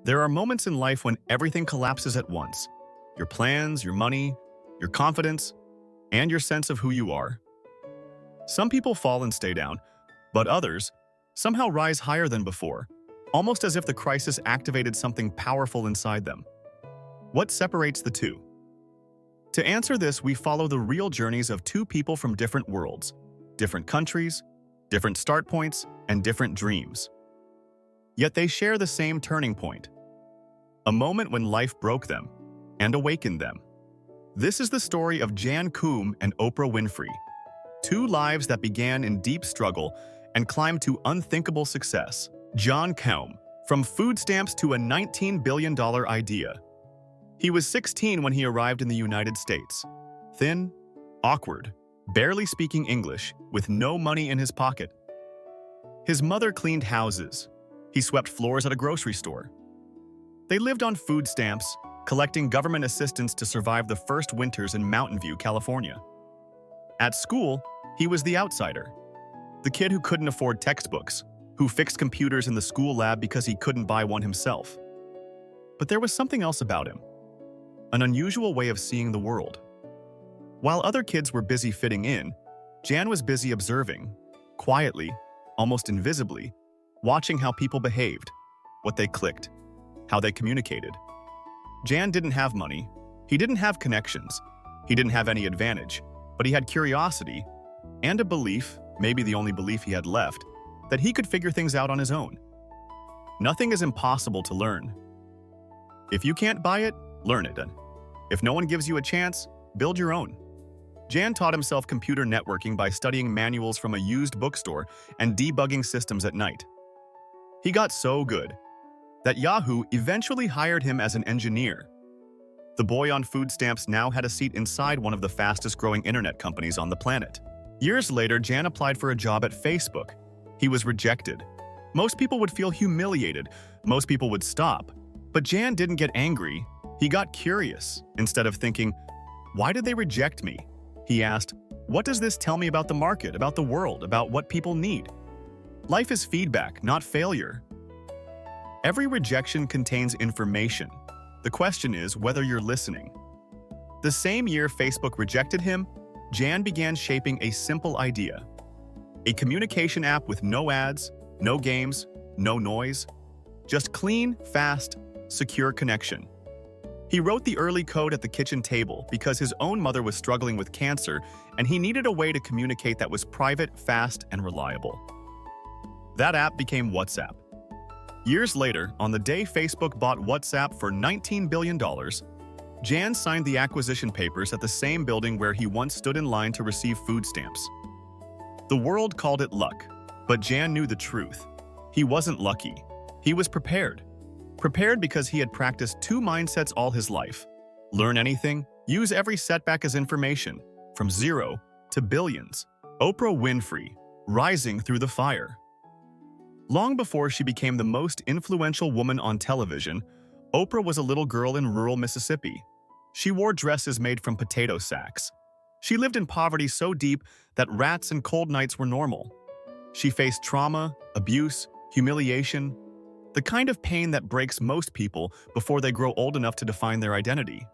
There are moments in life when everything collapses at once. Your plans, your money, your confidence, and your sense of who you are. Some people fall and stay down, but others somehow rise higher than before, almost as if the crisis activated something powerful inside them. What separates the two? To answer this, we follow the real journeys of two people from different worlds, different countries, different start points, and different dreams. Yet they share the same turning point, a moment when life broke them and awakened them. This is the story of Jan Koum and Oprah Winfrey, two lives that began in deep struggle and climbed to unthinkable success. Jan Koum, from food stamps to a $19 billion idea. He was 16 when he arrived in the United States. Thin, awkward, barely speaking English, with no money in his pocket. His mother cleaned houses. He swept floors at a grocery store. They lived on food stamps, collecting government assistance to survive the first winters in Mountain View, California. At school, he was the outsider. The kid who couldn't afford textbooks, who fixed computers in the school lab because he couldn't buy one himself. But there was something else about him, an unusual way of seeing the world. While other kids were busy fitting in, Jan was busy observing, quietly, almost invisibly, watching how people behaved, what they clicked, how they communicated. Jan didn't have money, he didn't have connections, he didn't have any advantage, but he had curiosity and a belief, maybe the only belief he had left, that he could figure things out on his own. Nothing is impossible to learn. If you can't buy it, learn it. If no one gives you a chance, build your own. Jan taught himself computer networking by studying manuals from a used bookstore and debugging systems at night. He got so good that Yahoo eventually hired him as an engineer. The boy on food stamps now had a seat inside one of the fastest-growing internet companies on the planet. Years later, Jan applied for a job at Facebook. He was rejected. Most people would feel humiliated. Most people would stop. But Jan didn't get angry. He got curious. Instead of thinking, "Why did they reject me?" he asked, "What does this tell me about the market, about the world, about what people need?" Life is feedback, not failure. Every rejection contains information. The question is whether you're listening. The same year Facebook rejected him, Jan began shaping a simple idea. A communication app with no ads, no games, no noise. Just clean, fast, secure connection. He wrote the early code at the kitchen table because his own mother was struggling with cancer and he needed a way to communicate that was private, fast, and reliable. That app became WhatsApp. Years later, on the day Facebook bought WhatsApp for $19 billion, Jan signed the acquisition papers at the same building where he once stood in line to receive food stamps. The world called it luck, but Jan knew the truth. He wasn't lucky. He was prepared. Prepared because he had practiced two mindsets all his life. Learn anything, use every setback as information, from zero to billions. Oprah Winfrey, rising through the fire. Long before she became the most influential woman on television, Oprah was a little girl in rural Mississippi. She wore dresses made from potato sacks. She lived in poverty so deep that rats and cold nights were normal. She faced trauma, abuse, humiliation, the kind of pain that breaks most people before they grow old enough to define their identity.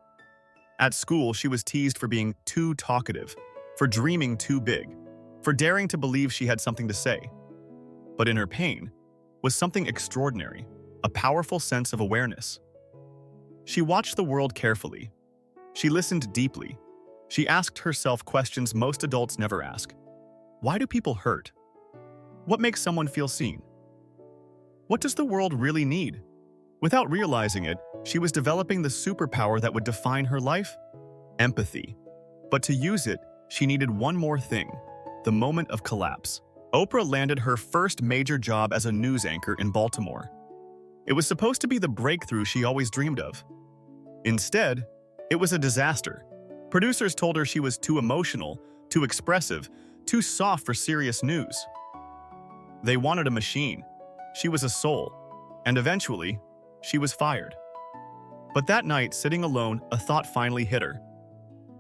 At school, she was teased for being too talkative, for dreaming too big, for daring to believe she had something to say. But in her pain was something extraordinary, a powerful sense of awareness. She watched the world carefully. She listened deeply. She asked herself questions most adults never ask. Why do people hurt? What makes someone feel seen? What does the world really need? Without realizing it, she was developing the superpower that would define her life: empathy. But to use it, she needed one more thing: the moment of collapse. Oprah landed her first major job as a news anchor in Baltimore. It was supposed to be the breakthrough she always dreamed of. Instead, it was a disaster. Producers told her she was too emotional, too expressive, too soft for serious news. They wanted a machine. She was a soul. And eventually, she was fired. But that night, sitting alone, a thought finally hit her.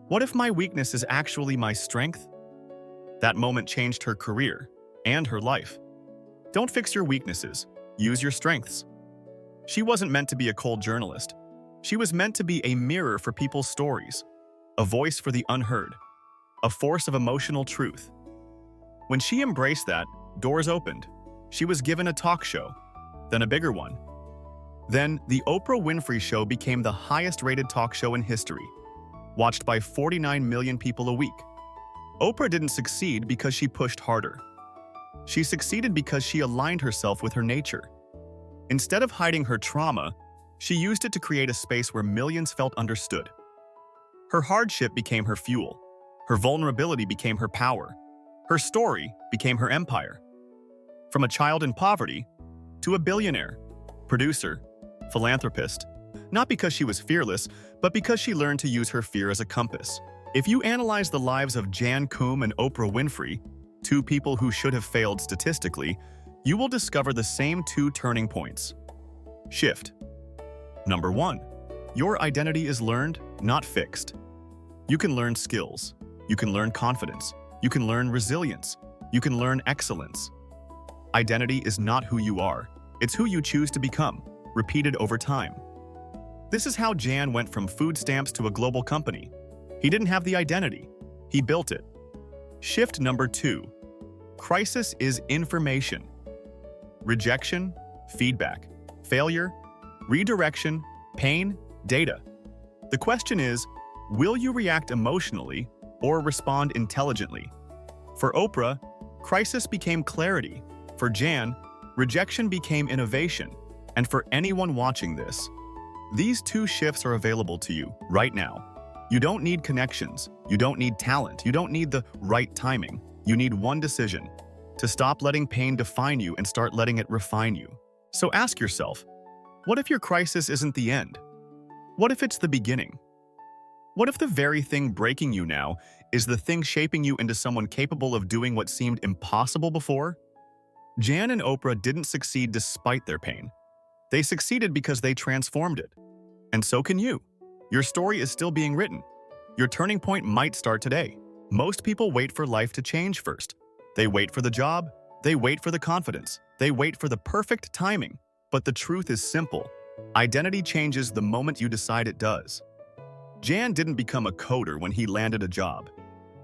What if my weakness is actually my strength? That moment changed her career and her life. Don't fix your weaknesses. Use your strengths. She wasn't meant to be a cold journalist. She was meant to be a mirror for people's stories, a voice for the unheard, a force of emotional truth. When she embraced that, doors opened. She was given a talk show, then a bigger one. Then, the Oprah Winfrey Show became the highest-rated talk show in history, watched by 49 million people a week. Oprah didn't succeed because she pushed harder. She succeeded because she aligned herself with her nature. Instead of hiding her trauma, she used it to create a space where millions felt understood. Her hardship became her fuel. Her vulnerability became her power. Her story became her empire. From a child in poverty to a billionaire, producer, philanthropist, not because she was fearless, but because she learned to use her fear as a compass. If you analyze the lives of Jan Koum and Oprah Winfrey, two people who should have failed statistically, you will discover the same two turning points. Shift. Number 1. Your identity is learned, not fixed. You can learn skills. You can learn confidence. You can learn resilience. You can learn excellence. Identity is not who you are. It's who you choose to become, repeated over time. This is how Jan went from food stamps to a global company. He didn't have the identity. He built it. Shift number 2. Crisis is information. Rejection, feedback, failure, redirection, pain, data. The question is, will you react emotionally or respond intelligently? For Oprah, crisis became clarity. For Jan, rejection became innovation. And for anyone watching this, these two shifts are available to you right now. You don't need connections. You don't need talent. You don't need the right timing. You need one decision: to stop letting pain define you and start letting it refine you. So ask yourself, what if your crisis isn't the end? What if it's the beginning? What if the very thing breaking you now is the thing shaping you into someone capable of doing what seemed impossible before? Jan and Oprah didn't succeed despite their pain. They succeeded because they transformed it. And so can you. Your story is still being written. Your turning point might start today. Most people wait for life to change first. They wait for the job. They wait for the confidence. They wait for the perfect timing. But the truth is simple. Identity changes the moment you decide it does. Jan didn't become a coder when he landed a job.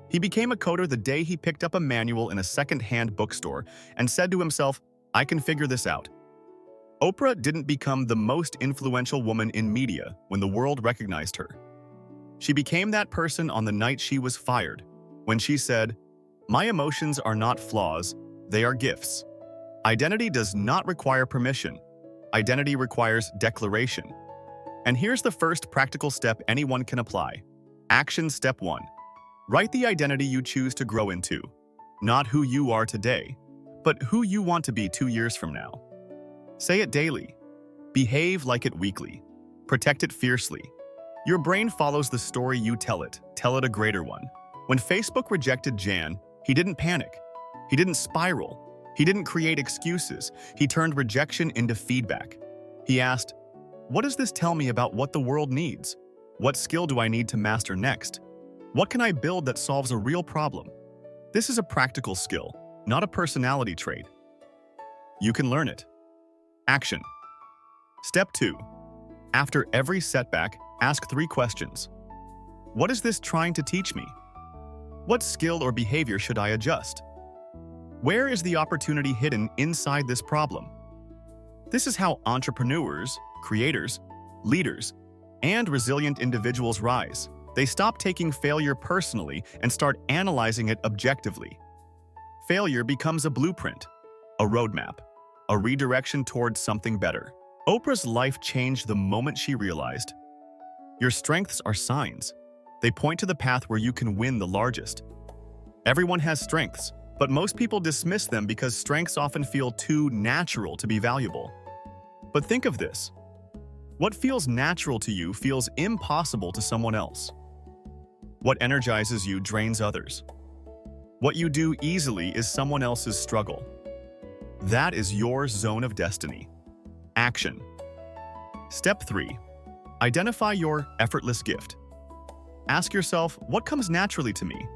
He became a coder the day he picked up a manual in a second-hand bookstore and said to himself, "I can figure this out." Oprah didn't become the most influential woman in media when the world recognized her. She became that person on the night she was fired, when she said, "My emotions are not flaws, they are gifts." Identity does not require permission. Identity requires declaration. And here's the first practical step anyone can apply. Action step 1. Write the identity you choose to grow into. Not who you are today, but who you want to be 2 years from now. Say it daily. Behave like it weekly. Protect it fiercely. Your brain follows the story you tell it a greater one. When Facebook rejected Jan, he didn't panic. He didn't spiral. He didn't create excuses. He turned rejection into feedback. He asked, "What does this tell me about what the world needs? What skill do I need to master next? What can I build that solves a real problem?" This is a practical skill, not a personality trait. You can learn it. Action. Step 2. After every setback, ask 3 questions. What is this trying to teach me? What skill or behavior should I adjust? Where is the opportunity hidden inside this problem? This is how entrepreneurs, creators, leaders, and resilient individuals rise. They stop taking failure personally and start analyzing it objectively. Failure becomes a blueprint, a roadmap, a redirection towards something better. Oprah's life changed the moment she realized, your strengths are signs. They point to the path where you can win the largest. Everyone has strengths, but most people dismiss them because strengths often feel too natural to be valuable. But think of this. What feels natural to you feels impossible to someone else. What energizes you drains others. What you do easily is someone else's struggle. That is your zone of destiny. Action. Step 3. Identify your effortless gift. Ask yourself, what comes naturally to me?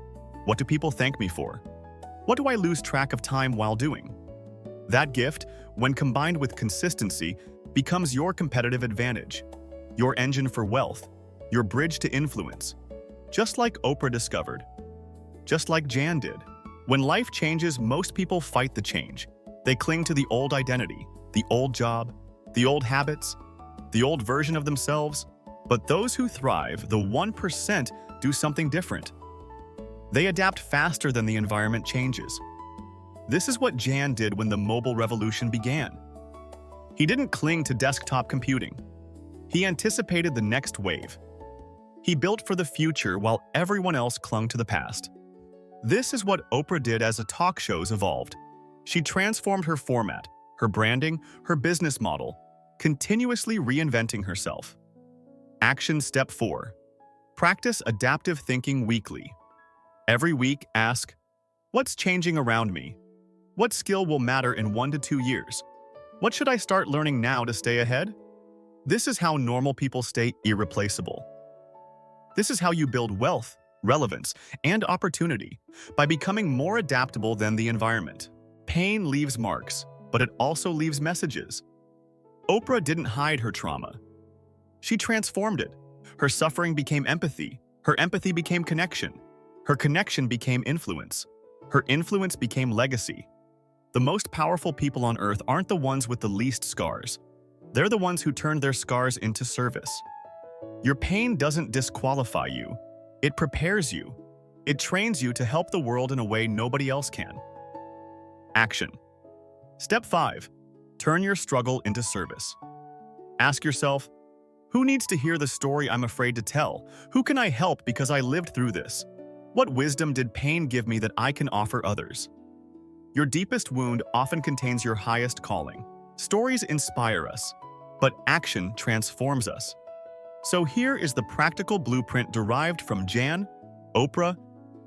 What do people thank me for? What do I lose track of time while doing? That gift, when combined with consistency, becomes your competitive advantage, your engine for wealth, your bridge to influence. Just like Oprah discovered, just like Jan did. When life changes, most people fight the change. They cling to the old identity, the old job, the old habits, the old version of themselves. But those who thrive, the 1%, do something different. They adapt faster than the environment changes. This is what Jan did when the mobile revolution began. He didn't cling to desktop computing. He anticipated the next wave. He built for the future while everyone else clung to the past. This is what Oprah did as the talk shows evolved. She transformed her format, her branding, her business model, continuously reinventing herself. Action step 4. Practice adaptive thinking weekly. Every week, ask, what's changing around me? What skill will matter in 1 to 2 years? What should I start learning now to stay ahead? This is how normal people stay irreplaceable. This is how you build wealth, relevance, and opportunity, by becoming more adaptable than the environment. Pain leaves marks, but it also leaves messages. Oprah didn't hide her trauma. She transformed it. Her suffering became empathy. Her empathy became connection. Her connection became influence. Her influence became legacy. The most powerful people on earth aren't the ones with the least scars. They're the ones who turned their scars into service. Your pain doesn't disqualify you. It prepares you. It trains you to help the world in a way nobody else can. Action. Step 5. Turn your struggle into service. Ask yourself, who needs to hear the story I'm afraid to tell? Who can I help because I lived through this? What wisdom did pain give me that I can offer others? Your deepest wound often contains your highest calling. Stories inspire us, but action transforms us. So here is the practical blueprint derived from Jan, Oprah,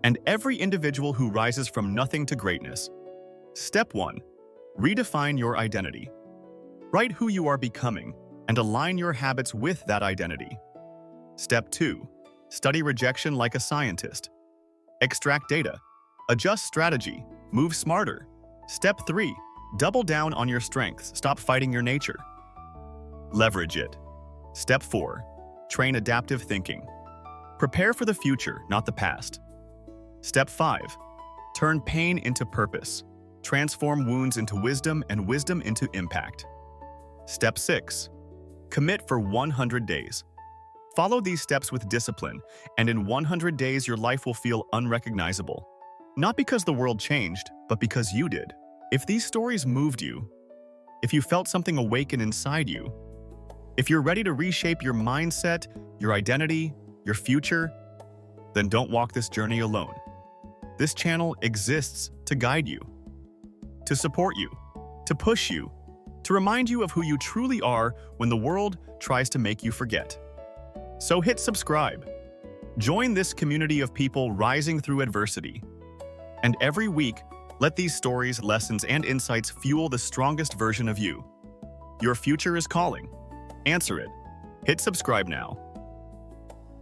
and every individual who rises from nothing to greatness. Step 1. Redefine your identity. Write who you are becoming and align your habits with that identity. Step 2. Study rejection like a scientist. Extract data. Adjust strategy. Move smarter. Step 3. Double down on your strengths. Stop fighting your nature. Leverage it. Step 4. Train adaptive thinking. Prepare for the future, not the past. Step 5. Turn pain into purpose. Transform wounds into wisdom and wisdom into impact. Step 6. Commit for 100 days. Follow these steps with discipline, and in 100 days your life will feel unrecognizable. Not because the world changed, but because you did. If these stories moved you, if you felt something awaken inside you, if you're ready to reshape your mindset, your identity, your future, then don't walk this journey alone. This channel exists to guide you, to support you, to push you, to remind you of who you truly are when the world tries to make you forget. So hit subscribe. Join this community of people rising through adversity. And every week, let these stories, lessons, and insights fuel the strongest version of you. Your future is calling. Answer it. Hit subscribe now.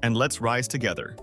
And let's rise together.